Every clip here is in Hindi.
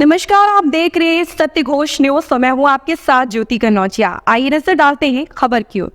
नमस्कार, आप देख रहे हैं सत्य घोष न्यूज। तो मैं हूँ आपके साथ ज्योति कनौजिया। आइए नजर डालते हैं खबर की ओर।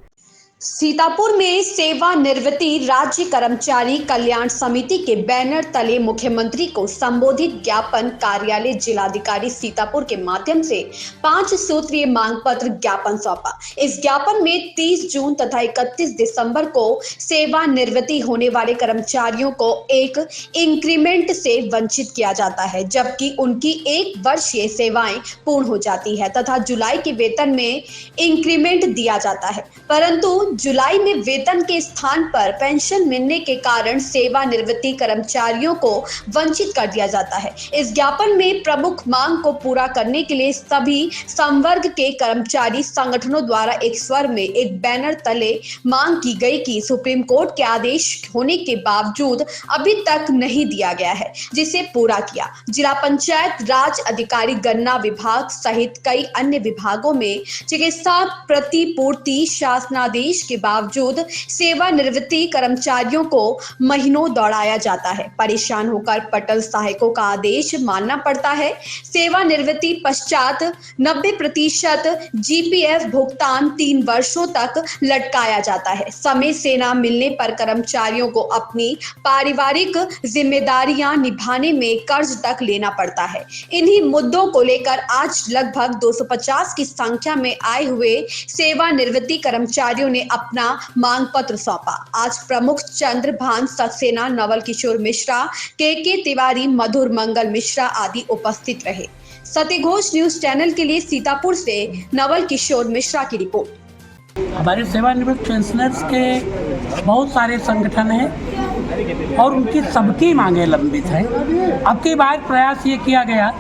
सीतापुर में सेवानिवृत्ति राज्य कर्मचारी कल्याण समिति के बैनर तले मुख्यमंत्री को संबोधित ज्ञापन कार्यालय जिलाधिकारी सीतापुर के माध्यम से 5 सूत्रीय मांग पत्र ज्ञापन सौंपा। इस ज्ञापन में 30 जून तथा 31 दिसंबर को सेवानिवृत्ति होने वाले कर्मचारियों को एक इंक्रीमेंट से वंचित किया जाता है, जबकि उनकी 1 वर्षीय सेवाएं पूर्ण हो जाती है तथा जुलाई के वेतन में इंक्रीमेंट दिया जाता है, परंतु जुलाई में वेतन के स्थान पर पेंशन मिलने के कारण सेवानिवृत्ति कर्मचारियों को वंचित कर दिया जाता है। इस ज्ञापन में प्रमुख मांग को पूरा करने के लिए सभी संवर्ग के कर्मचारी संगठनों द्वारा एक स्वर में एक बैनर तले मांग की गई कि सुप्रीम कोर्ट के आदेश होने के बावजूद अभी तक नहीं दिया गया है, जिसे पूरा किया। जिला पंचायत राज अधिकारी, गन्ना विभाग सहित कई अन्य विभागों में चिकित्सा प्रतिपूर्ति शासनादेश के बावजूद सेवानिवृत्ति कर्मचारियों को महीनों दौड़ाया जाता है। परेशान होकर पटल सहायकों का आदेश मानना पड़ता है। सेवानिवृत्ति पश्चात 90% जीपीएफ भुगतान 3 वर्षों तक लटकाया जाता है। समय से न मिलने पर कर्मचारियों को अपनी पारिवारिक जिम्मेदारियां निभाने में कर्ज तक लेना पड़ता है। इन्हीं मुद्दों को लेकर आज लगभग 250 की संख्या में आए हुए सेवानिवृत्ति कर्मचारियों ने अपना मांग पत्र सौंपा। आज प्रमुख चंद्रभान सक्सेना, नवल किशोर मिश्रा, के तिवारी, मधुर मंगल मिश्रा आदि उपस्थित रहे। सत्य घोष न्यूज चैनल के लिए सीतापुर से नवल किशोर मिश्रा की रिपोर्ट। हमारे सेवानिवृत्त पेंशनर्स के बहुत सारे संगठन हैं और उनकी सबकी मांगें लंबित हैं। अब की बार प्रयास ये किया गया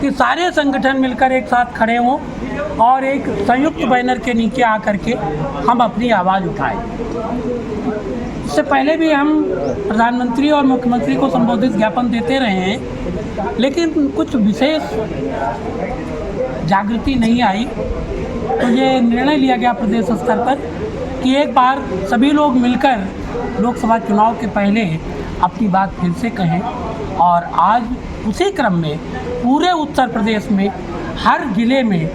कि सारे संगठन मिलकर एक साथ खड़े हों और एक संयुक्त बैनर के नीचे आकर के हम अपनी आवाज़ उठाएं। इससे पहले भी हम प्रधानमंत्री और मुख्यमंत्री को संबोधित ज्ञापन देते रहे हैं, लेकिन कुछ विशेष जागृति नहीं आई। तो ये निर्णय लिया गया प्रदेश स्तर पर कि एक बार सभी लोग मिलकर लोकसभा चुनाव के पहले अपनी बात फिर से कहें। और आज उसी क्रम में पूरे उत्तर प्रदेश में हर जिले में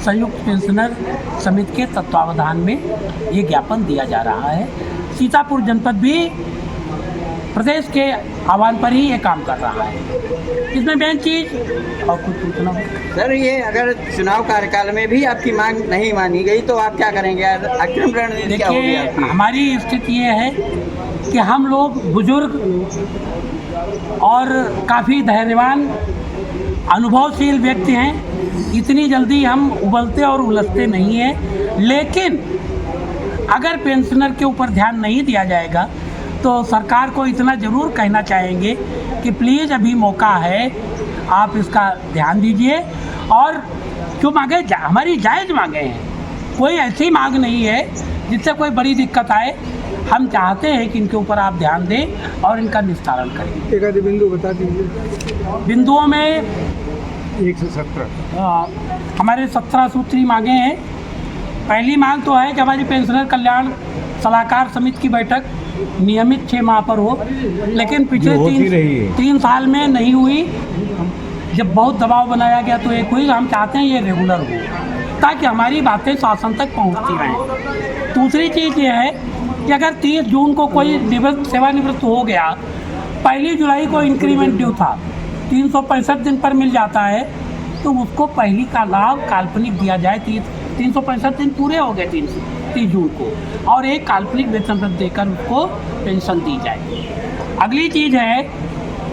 संयुक्त पेंशनर समिति के तत्वावधान में ये ज्ञापन दिया जा रहा है। सीतापुर जनपद भी प्रदेश के आह्वान पर ही ये काम कर रहा है। इसमें मेन चीज़ और कुछ पूछना सर, ये अगर चुनाव कार्यकाल में भी आपकी मांग नहीं मानी गई तो आप क्या करेंगे? अग्रिम रणनीति क्या होगी आपकी? हमारी स्थिति ये है कि हम लोग बुजुर्ग और काफ़ी धैर्यवान अनुभवशील व्यक्ति हैं। इतनी जल्दी हम उबलते और उलझते नहीं हैं, लेकिन अगर पेंशनर के ऊपर ध्यान नहीं दिया जाएगा तो सरकार को इतना ज़रूर कहना चाहेंगे कि प्लीज़ अभी मौका है, आप इसका ध्यान दीजिए। और जो मांगे हमारी जायज़ मांगे हैं, कोई ऐसी मांग नहीं है जिससे कोई बड़ी दिक्कत आए। हम चाहते हैं कि इनके ऊपर आप ध्यान दें और इनका निस्तारण करें। एक आधे बिंदु बता दीजिए। बिंदुओं में 1 से 17 हमारे 17 सूत्री मांगे हैं। पहली मांग तो है कि हमारी पेंशनर कल्याण सलाहकार समिति की बैठक नियमित 6 माह पर हो, लेकिन पिछले 3 साल में नहीं हुई। जब बहुत दबाव बनाया गया तो एक हुई। हम चाहते हैं ये रेगुलर हो ताकि हमारी बातें शासन तक पहुंचती रहें। दूसरी चीज़ ये है कि अगर 30 जून को कोई सेवानिवृत्त हो गया, 1 जुलाई को इंक्रीमेंट ड्यू था, 365 दिन पर मिल जाता है, तो उसको पहली का लाभ काल्पनिक दिया जाए। 365 दिन पूरे हो गए 30 जून को, और एक काल्पनिक वेतन वृद्धि देकर उसको पेंशन दी जाए। अगली चीज़ है,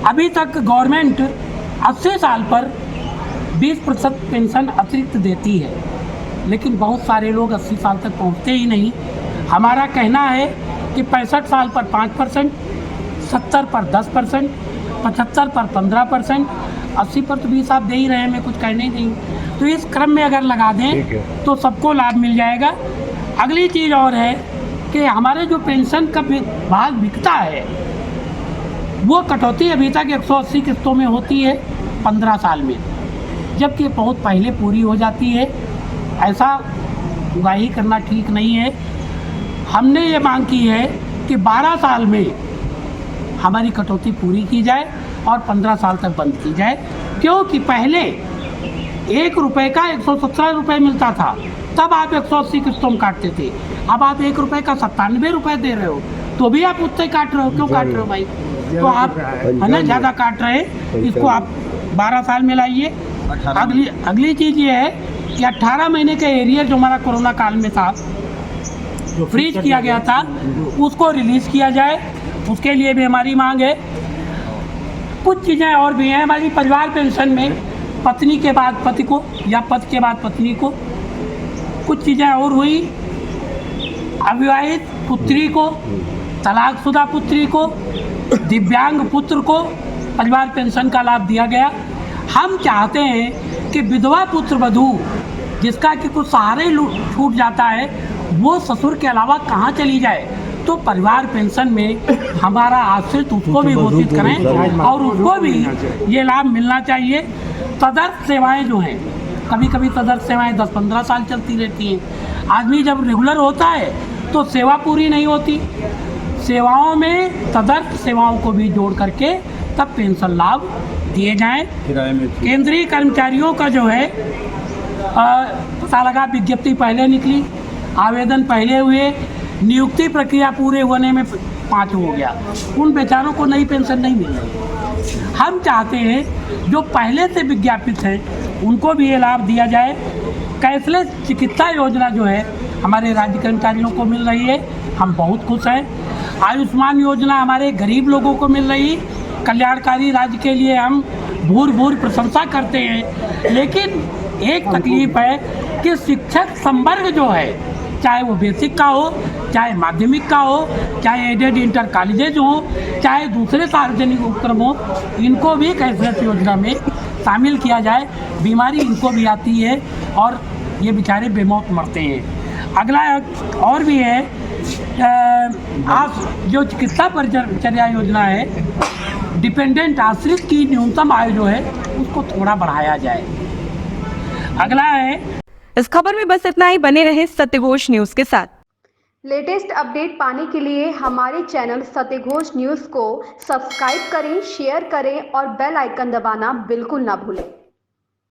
अभी तक गवर्नमेंट 80 साल पर 20% पेंशन अतिरिक्त देती है, लेकिन बहुत सारे लोग 80 साल तक पहुंचते ही नहीं। हमारा कहना है कि 65 साल पर 5%, 70 पर 10%, 75 पर 15%, 80 पर तो 20 आप दे ही रहे हैं, मैं कुछ कहने ही नहीं। तो इस क्रम में अगर लगा दें तो सबको लाभ मिल जाएगा। अगली चीज़ और है कि हमारे जो पेंशन का भाग बिकता है, वो कटौती अभी तक 180 किस्तों में होती है 15 साल में, जबकि बहुत पहले पूरी हो जाती है। ऐसा उगाही करना ठीक नहीं है। हमने ये मांग की है कि 12 साल में हमारी कटौती पूरी की जाए और 15 साल तक बंद की जाए। क्योंकि पहले 1 रुपए का 117 रुपए मिलता था, तब आप 180 किस्तों में काटते थे। अब आप 1 रुपए का 97 रुपए दे रहे हो, तो भी आप उतने काट रहे हो। क्यों काट रहे हो भाई? तो आप है ना ज़्यादा काट रहे हैं, इसको आप 12 साल में लाइए। अगली चीज़ ये है कि 18 महीने का एरियर जो हमारा कोरोना काल में था, जो फ्रीज किया गया था, उसको रिलीज़ किया जाए। उसके लिए भी हमारी मांग है। कुछ चीज़ें और भी हैं हमारी परिवार पेंशन में, पत्नी के बाद पति को या पति के बाद पत्नी को। कुछ चीज़ें और हुई, अविवाहित पुत्री को, तलाकशुदा पुत्री को, दिव्यांग पुत्र को परिवार पेंशन का लाभ दिया गया। हम चाहते हैं कि विधवा पुत्र वधू जिसका कि कुछ सहारे छूट जाता है, वो ससुर के अलावा कहाँ चली जाए, तो परिवार पेंशन में हमारा आश्रित उसको भी घोषित करें और उसको भी ये लाभ मिलना चाहिए। तदर्थ सेवाएं जो हैं, कभी कभी तदर्थ सेवाएं 10-15 साल चलती रहती हैं। आदमी जब रेगुलर होता है तो सेवा पूरी नहीं होती। सेवाओं में तदर्थ सेवाओं को भी जोड़ करके तब पेंशन लाभ दिए जाएं। केंद्रीय कर्मचारियों का जो है पता लगा, विज्ञप्ति पहले निकली, आवेदन पहले हुए, नियुक्ति प्रक्रिया पूरे होने में 5 हो गया, उन बेचारों को नई पेंशन नहीं मिल रही। हम चाहते हैं जो पहले से विज्ञापित हैं उनको भी ये लाभ दिया जाए। कैशलेस चिकित्सा योजना जो है हमारे राज्य कर्मचारियों को मिल रही है, हम बहुत खुश हैं। आयुष्मान योजना हमारे गरीब लोगों को मिल रही, कल्याणकारी राज्य के लिए हम भूर प्रशंसा करते हैं। लेकिन एक तकलीफ है कि शिक्षक संवर्ग जो है, चाहे वो बेसिक का हो, चाहे माध्यमिक का हो, चाहे एडेड इंटर कॉलेजेज हो, चाहे दूसरे सार्वजनिक उपक्रम हो, इनको भी कैशलेस योजना में शामिल किया जाए। बीमारी इनको भी आती है और ये बेचारे बेमौत मरते हैं। अगला और भी है, आप जो चिकित्सा परिचर्या योजना है, डिपेंडेंट आश्रित की न्यूनतम आयु जो है उसको थोड़ा बढ़ाया जाए। अगला है, इस खबर में बस इतना ही। बने रहे सत्यघोष न्यूज के साथ। लेटेस्ट अपडेट पाने के लिए हमारे चैनल सत्यघोष न्यूज़ को सब्सक्राइब करें, शेयर करें और बेल आइकन दबाना बिल्कुल ना भूलें।